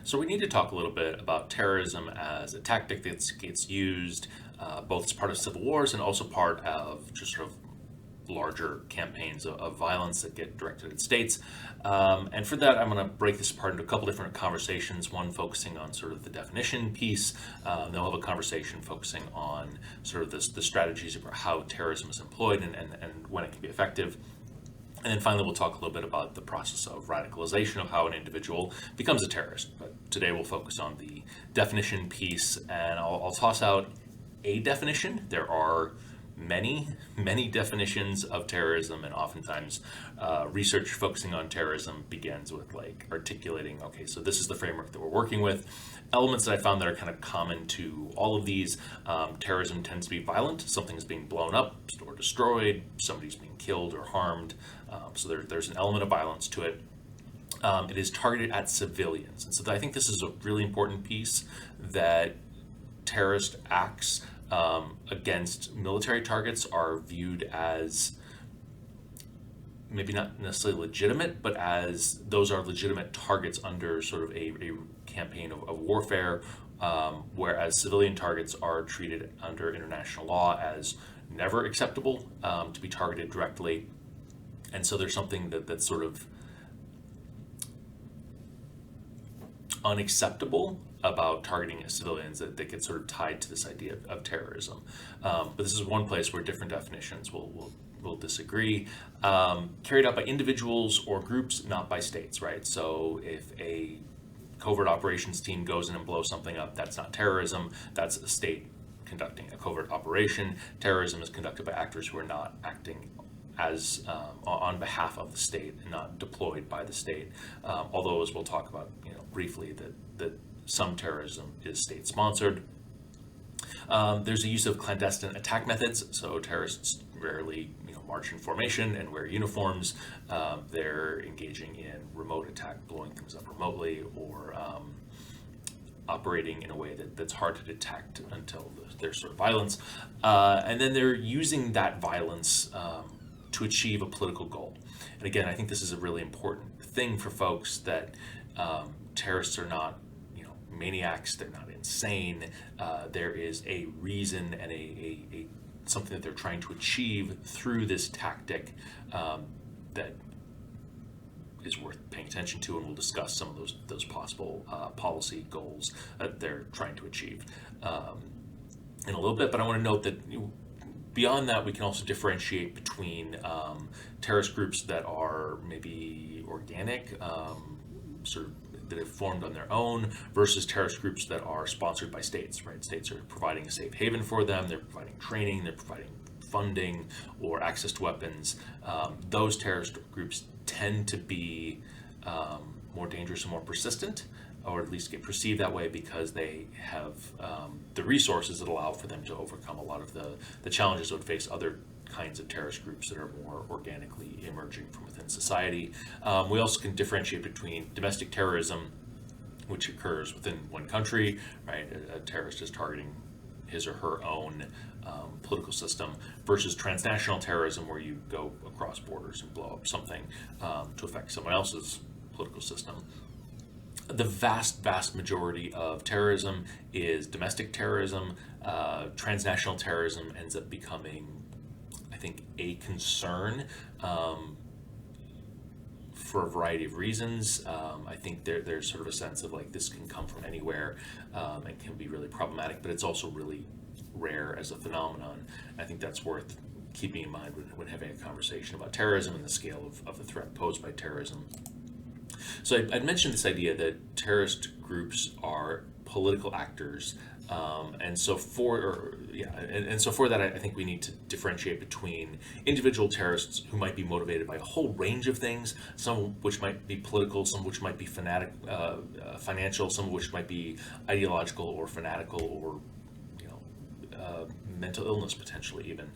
So we need to talk a little bit about terrorism as a tactic that gets used both as part of civil wars and also part of just sort of larger campaigns of violence that get directed at states. And for that, I'm going to break this apart into a couple different conversations, one focusing on sort of the definition piece. Then we'll have a conversation focusing on sort of the strategies about how terrorism is employed and when it can be effective. And then finally, we'll talk a little bit about the process of radicalization of how an individual becomes a terrorist. But today we'll focus on the definition piece, and I'll toss out a definition. There are many definitions of terrorism, and oftentimes research focusing on terrorism begins with like articulating, okay, so this is the framework that we're working with. Elements that I found that are kind of common to all of these: terrorism tends to be violent. Something is being blown up or destroyed, somebody's being killed or harmed, so there's an element of violence to it. It is targeted at civilians, and so I think this is a really important piece, that terrorist acts against military targets are viewed as maybe not necessarily legitimate, but as those are legitimate targets under sort of a campaign of warfare, whereas civilian targets are treated under international law as never acceptable to be targeted directly. And so there's something that's sort of unacceptable about targeting civilians that gets sort of tied to this idea of terrorism. But this is one place where different definitions will disagree. Carried out by individuals or groups, not by states, right? So if a covert operations team goes in and blows something up, that's not terrorism. That's a state conducting a covert operation. Terrorism is conducted by actors who are not acting as on behalf of the state and not deployed by the state. Although, as we'll talk about, briefly, that some terrorism is state-sponsored. There's a use of clandestine attack methods. So terrorists rarely, march in formation and wear uniforms. They're engaging in remote attack, blowing things up remotely, or operating in a way that's hard to detect until there's sort of violence. And then they're using that violence to achieve a political goal. And again, I think this is a really important thing for folks, that terrorists are not, maniacs. They're not insane. There is a reason and a something that they're trying to achieve through this tactic that is worth paying attention to, and we'll discuss some of those possible policy goals that they're trying to achieve in a little bit. But I want to note that beyond that, we can also differentiate between terrorist groups that are maybe organic, sort of that have formed on their own, versus terrorist groups that are sponsored by states, right? States are providing a safe haven for them, they're providing training, they're providing funding or access to weapons. Those terrorist groups tend to be more dangerous and more persistent, or at least get perceived that way, because they have the resources that allow for them to overcome a lot of the challenges that would face other kinds of terrorist groups that are more organically emerging from within society. We also can differentiate between domestic terrorism, which occurs within one country, right? A terrorist is targeting his or her own political system, versus transnational terrorism, where you go across borders and blow up something to affect someone else's political system. The vast majority of terrorism is domestic terrorism. Transnational terrorism ends up becoming, I think, a concern for a variety of reasons. I think there's sort of a sense of like, this can come from anywhere and can be really problematic, but it's also really rare as a phenomenon. I think that's worth keeping in mind when having a conversation about terrorism and the scale of the threat posed by terrorism. So I'd mentioned this idea that terrorist groups are political actors, and so for that, I think we need to differentiate between individual terrorists who might be motivated by a whole range of things, some of which might be political, some of which might be financial, some of which might be ideological or fanatical, or mental illness potentially even.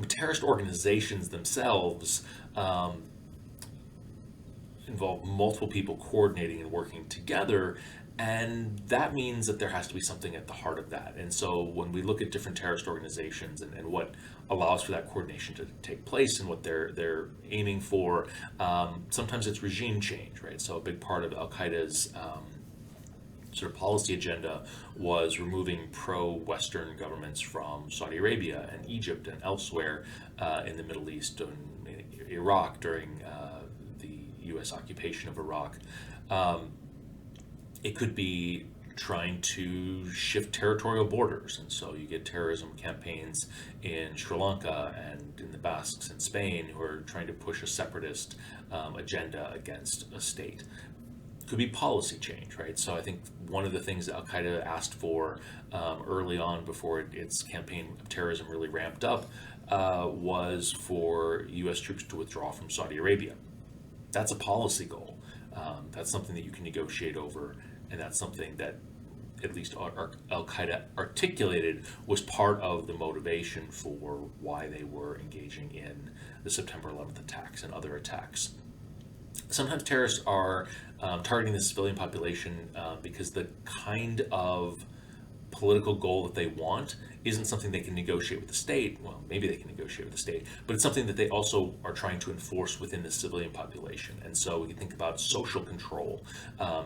Terrorist organizations themselves, involve multiple people coordinating and working together. And that means that there has to be something at the heart of that. And so when we look at different terrorist organizations and what allows for that coordination to take place and what they're aiming for, sometimes it's regime change, right? So a big part of Al Qaeda's sort of policy agenda was removing pro-Western governments from Saudi Arabia and Egypt and elsewhere in the Middle East and Iraq during the U.S. occupation of Iraq. It could be trying to shift territorial borders, and so you get terrorism campaigns in Sri Lanka and in the Basques in Spain who are trying to push a separatist agenda against a state. Could be policy change, right? So I think one of the things that Al Qaeda asked for early on, before its campaign of terrorism really ramped up, was for U.S. troops to withdraw from Saudi Arabia. That's a policy goal. That's something that you can negotiate over, and that's something that at least Al Qaeda articulated was part of the motivation for why they were engaging in the September 11th attacks and other attacks. Sometimes terrorists are targeting the civilian population because the kind of political goal that they want isn't something they can negotiate with the state. Well, maybe they can negotiate with the state, but it's something that they also are trying to enforce within the civilian population. And so we can think about social control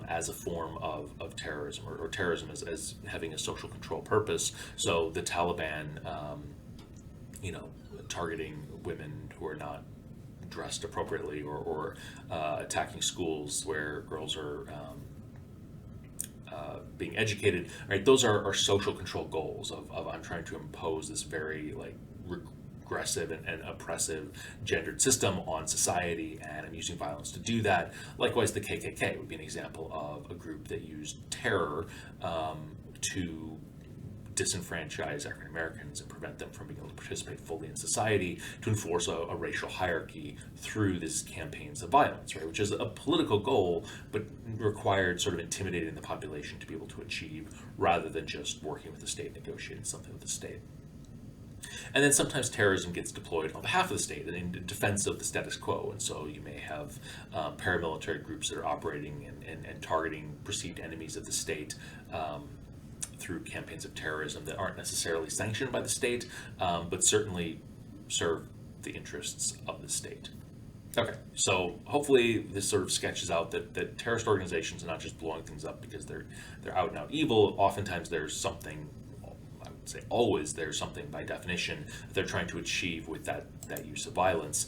as a form of terrorism, or terrorism as having a social control purpose. So the Taliban, targeting women who are not dressed appropriately, or attacking schools where girls are being educated, right? Those are social control goals of I'm trying to impose this very regressive and oppressive gendered system on society, and I'm using violence to do that. Likewise, the KKK would be an example of a group that used terror to disenfranchise African Americans and prevent them from being able to participate fully in society, to enforce a racial hierarchy through these campaigns of violence, right? Which is a political goal, but required sort of intimidating the population to be able to achieve, rather than just working with the state, negotiating something with the state. And then sometimes terrorism gets deployed on behalf of the state and in defense of the status quo. And so you may have paramilitary groups that are operating and targeting perceived enemies of the state through campaigns of terrorism that aren't necessarily sanctioned by the state, but certainly serve the interests of the state. Okay, so hopefully this sort of sketches out that terrorist organizations are not just blowing things up because they're out and out evil. Oftentimes there's something, I would say always there's something by definition that they're trying to achieve with that use of violence.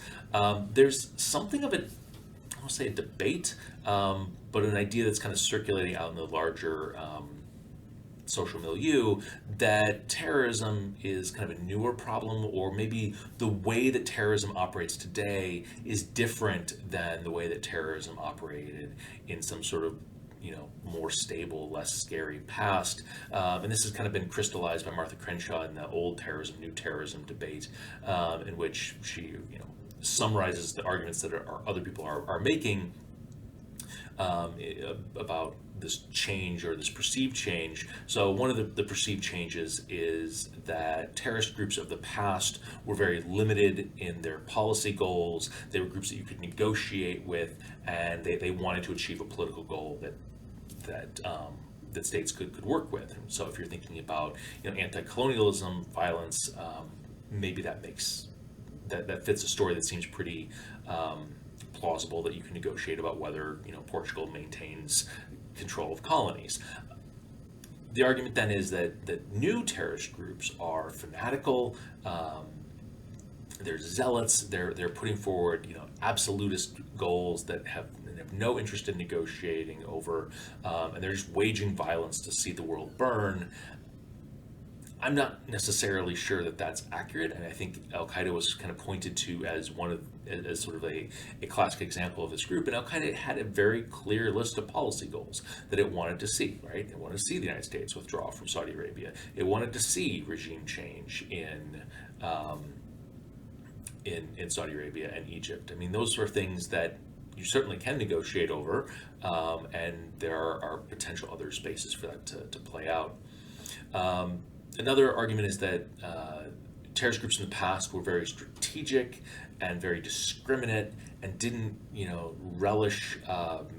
There's something of I won't say a debate, but an idea that's kind of circulating out in the larger social milieu, that terrorism is kind of a newer problem, or maybe the way that terrorism operates today is different than the way that terrorism operated in some sort of more stable, less scary past. And this has kind of been crystallized by Martha Crenshaw in the old terrorism, new terrorism debate, in which she summarizes the arguments that other people are making about this change, or this perceived change. So one of the perceived changes is that terrorist groups of the past were very limited in their policy goals. They were groups that you could negotiate with, and they wanted to achieve a political goal that states could work with. And so if you're thinking about anti-colonialism, violence, maybe that fits a story that seems pretty plausible, that you can negotiate about whether Portugal maintains control of colonies. The argument then is that new terrorist groups are fanatical, they're zealots, they're putting forward absolutist goals that have no interest in negotiating over, and they're just waging violence to see the world burn. I'm not necessarily sure that that's accurate, and I think Al Qaeda was kind of pointed to as as sort of a classic example of this group. And Al Qaeda had a very clear list of policy goals that it wanted to see. Right, it wanted to see the United States withdraw from Saudi Arabia. It wanted to see regime change in Saudi Arabia and Egypt. I mean, those are things that you certainly can negotiate over, and there are potential other spaces for that to play out. Another argument is that terrorist groups in the past were very strategic, and very discriminate, and didn't, relish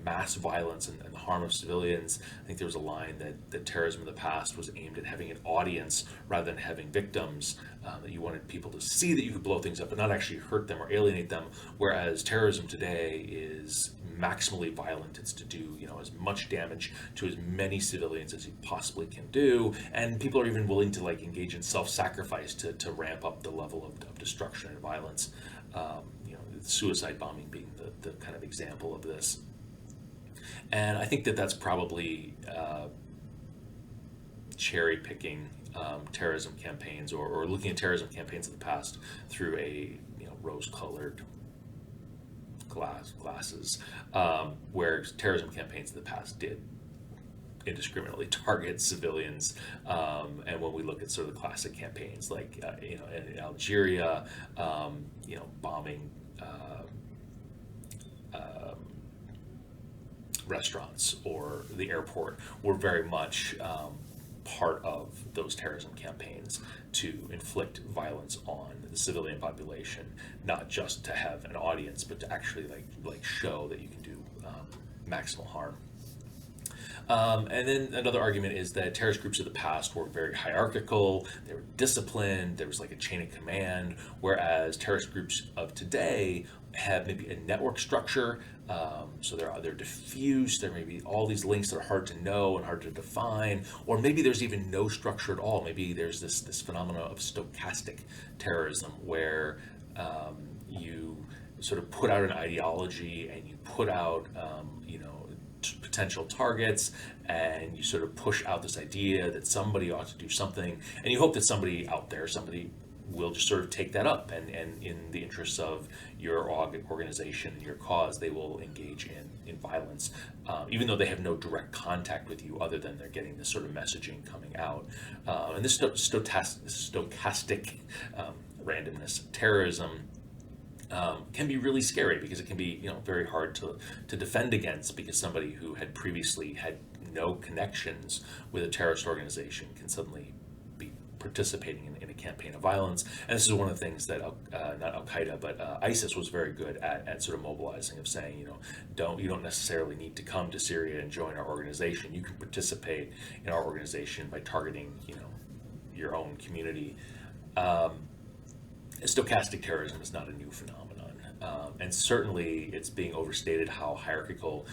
mass violence and the harm of civilians. I think there was a line that terrorism in the past was aimed at having an audience rather than having victims, that you wanted people to see that you could blow things up but not actually hurt them or alienate them, whereas terrorism today is maximally violent. It's to do, as much damage to as many civilians as you possibly can do, and people are even willing to engage in self-sacrifice to ramp up the level of destruction and violence. Suicide bombing being the kind of example of this. And I think that's probably cherry picking terrorism campaigns, or looking at terrorism campaigns in the past through a rose-colored glasses, where terrorism campaigns in the past did indiscriminately target civilians. And when we look at sort of the classic campaigns like in Algeria, bombing restaurants or the airport, were very much part of those terrorism campaigns to inflict violence on the civilian population, not just to have an audience, but to actually show that you can do maximal harm. And then another argument is that terrorist groups of the past were very hierarchical, they were disciplined, there was a chain of command, whereas terrorist groups of today have maybe a network structure, so they're diffused, there may be all these links that are hard to know and hard to define, or maybe there's even no structure at all. Maybe there's this phenomena of stochastic terrorism, where you sort of put out an ideology and you put out potential targets, and you sort of push out this idea that somebody ought to do something, and you hope that somebody out there, somebody will just sort of take that up, and in the interests of your organization and your cause, they will engage in violence, even though they have no direct contact with you other than they're getting this sort of messaging coming out. And this stochastic randomness terrorism can be really scary, because it can be very hard to defend against, because somebody who had previously had no connections with a terrorist organization can suddenly be participating in a campaign of violence. And this is one of the things that not Al-Qaeda, but ISIS was very good at sort of mobilizing, of saying, you don't necessarily need to come to Syria and join our organization. You can participate in our organization by targeting your own community. Stochastic terrorism is not a new phenomenon, and certainly it's being overstated how hierarchical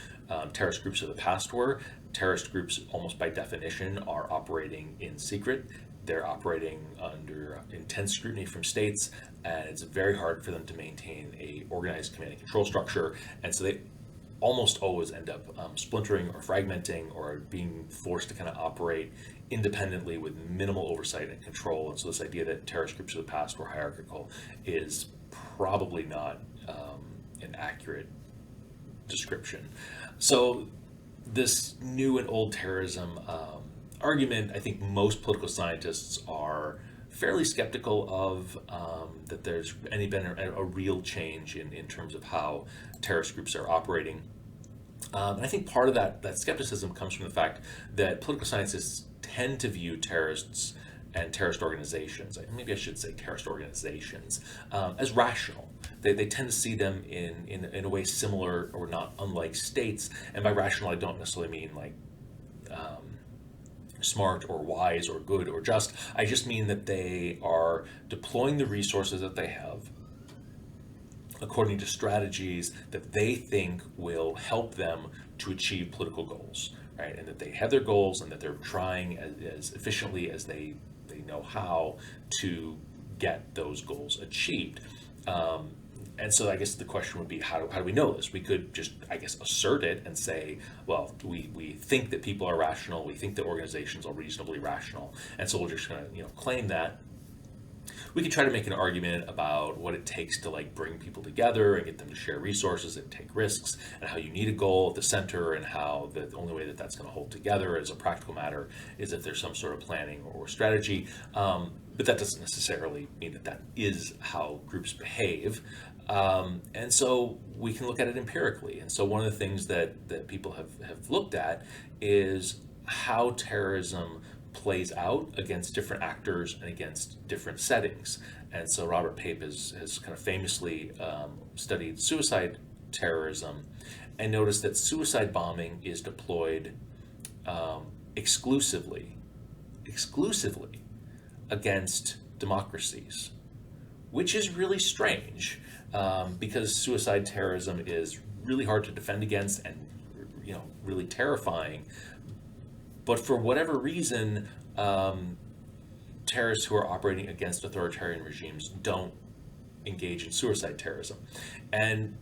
terrorist groups of the past were. Terrorist groups, almost by definition, are operating in secret. They're operating under intense scrutiny from states, and it's very hard for them to maintain a organized command and control structure, and so they almost always end up splintering or fragmenting, or being forced to kind of operate independently with minimal oversight and control. And so this idea that terrorist groups of the past were hierarchical is probably not an accurate description. So this new and old terrorism argument, I think most political scientists are fairly skeptical of, that there's been a real change in terms of how terrorist groups are operating. And I think part of that skepticism comes from the fact that political scientists tend to view terrorists and terrorist organizations, maybe I should say terrorist organizations, as rational. They tend to see them in a way similar or not unlike states. And by rational, I don't necessarily mean smart or wise or good or just. I just mean that they are deploying the resources that they have according to strategies that they think will help them to achieve political goals, right? And that they have their goals, and that they're trying as efficiently as they know how to get those goals achieved. And so I guess the question would be, how do we know this? We could just, I guess, assert it and say, well, we think that people are rational, we think that organizations are reasonably rational, and so we're just going to claim that. We could try to make an argument about what it takes to bring people together and get them to share resources and take risks, and how you need a goal at the center, and how the only way that that's going to hold together as a practical matter is if there's some sort of planning or strategy. But that doesn't necessarily mean that is how groups behave. And so we can look at it empirically. And so one of the things that people have looked at is how terrorism plays out against different actors and against different settings. And so Robert Pape has kind of famously studied suicide terrorism and noticed that suicide bombing is deployed exclusively against democracies, which is really strange, because suicide terrorism is really hard to defend against and really terrifying. But for whatever reason, terrorists who are operating against authoritarian regimes don't engage in suicide terrorism. And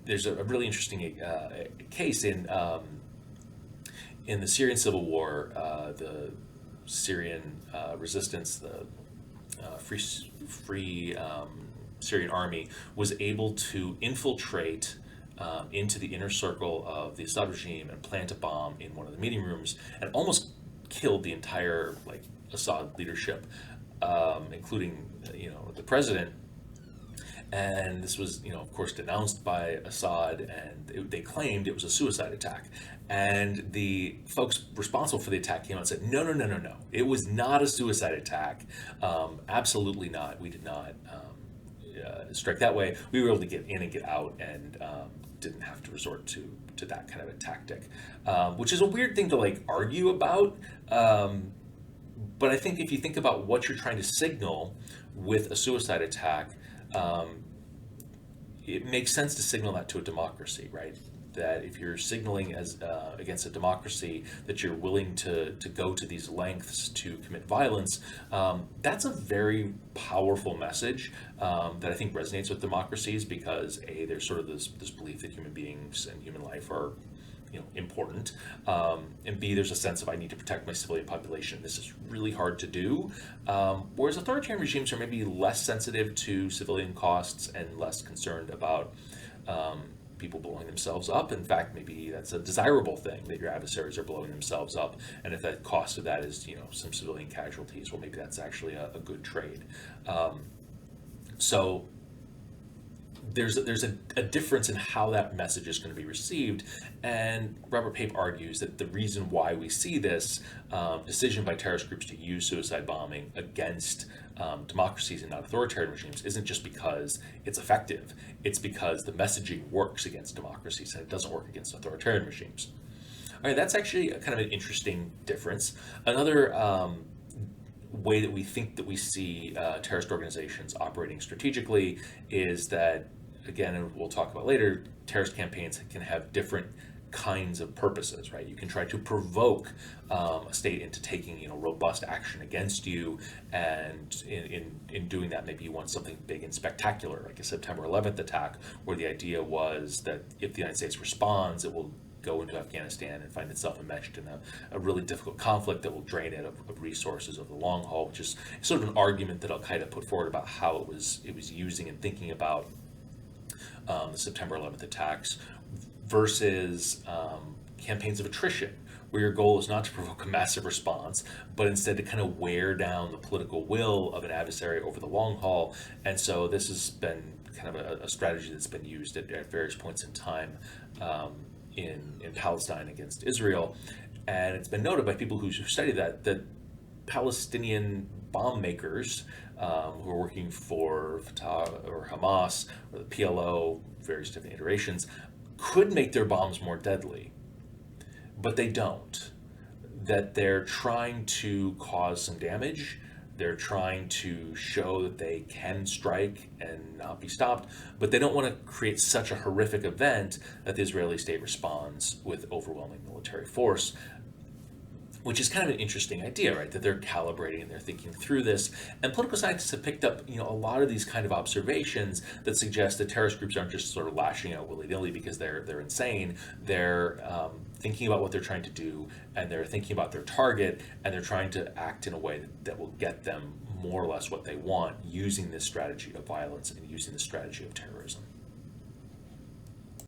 there's a really interesting case in the Syrian civil war. The Syrian resistance, the free Syrian army, was able to infiltrate into the inner circle of the Assad regime and plant a bomb in one of the meeting rooms, and almost killed the entire Assad leadership, including the president. And this was, of course, denounced by Assad, and they claimed it was a suicide attack. And the folks responsible for the attack came out and said, no, no, no, no, no. It was not a suicide attack. Absolutely not. We did not strike that way. We were able to get in and get out, and didn't have to resort to that kind of a tactic, which is a weird thing to argue about. But I think if you think about what you're trying to signal with a suicide attack, it makes sense to signal that to a democracy, right? That if you're signaling as against a democracy that you're willing to go to these lengths to commit violence, that's a very powerful message that I think resonates with democracies, because A, there's sort of this belief that human beings and human life are important, and B, there's a sense of I need to protect my civilian population. This is really hard to do, whereas authoritarian regimes are maybe less sensitive to civilian costs and less concerned about people blowing themselves up. In fact, maybe that's a desirable thing, that your adversaries are blowing themselves up, and if the cost of that is some civilian casualties, well, maybe that's actually a good trade. So there's a difference in how that message is going to be received, and Robert Pape argues that the reason why we see this decision by terrorist groups to use suicide bombing against democracies and not authoritarian regimes isn't just because it's effective. It's because the messaging works against democracies and it doesn't work against authoritarian regimes. All right, that's actually kind of an interesting difference. Another way that we think that we see terrorist organizations operating strategically is that, again, and we'll talk about later, terrorist campaigns can have different kinds of purposes, right? You can try to provoke a state into taking, robust action against you, and in doing that, maybe you want something big and spectacular, like a September 11th attack, where the idea was that if the United States responds, it will go into Afghanistan and find itself enmeshed in a really difficult conflict that will drain it of resources over the long haul, which is sort of an argument that Al-Qaeda put forward about how it was using and thinking about the September 11th attacks, versus campaigns of attrition, where your goal is not to provoke a massive response, but instead to kind of wear down the political will of an adversary over the long haul. And so this has been kind of a strategy that's been used at various points in time in Palestine against Israel. And it's been noted by people who study that Palestinian bomb makers who are working for Fatah or Hamas or the PLO, various different iterations, could make their bombs more deadly, but they don't. That they're trying to cause some damage, they're trying to show that they can strike and not be stopped, but they don't want to create such a horrific event that the Israeli state responds with overwhelming military force, which is kind of an interesting idea, right? That they're calibrating and they're thinking through this. And political scientists have picked up, a lot of these kind of observations that suggest that terrorist groups aren't just sort of lashing out willy-nilly because they're insane. They're thinking about what they're trying to do, and they're thinking about their target, and they're trying to act in a way that will get them more or less what they want, using this strategy of violence and using this strategy of terrorism.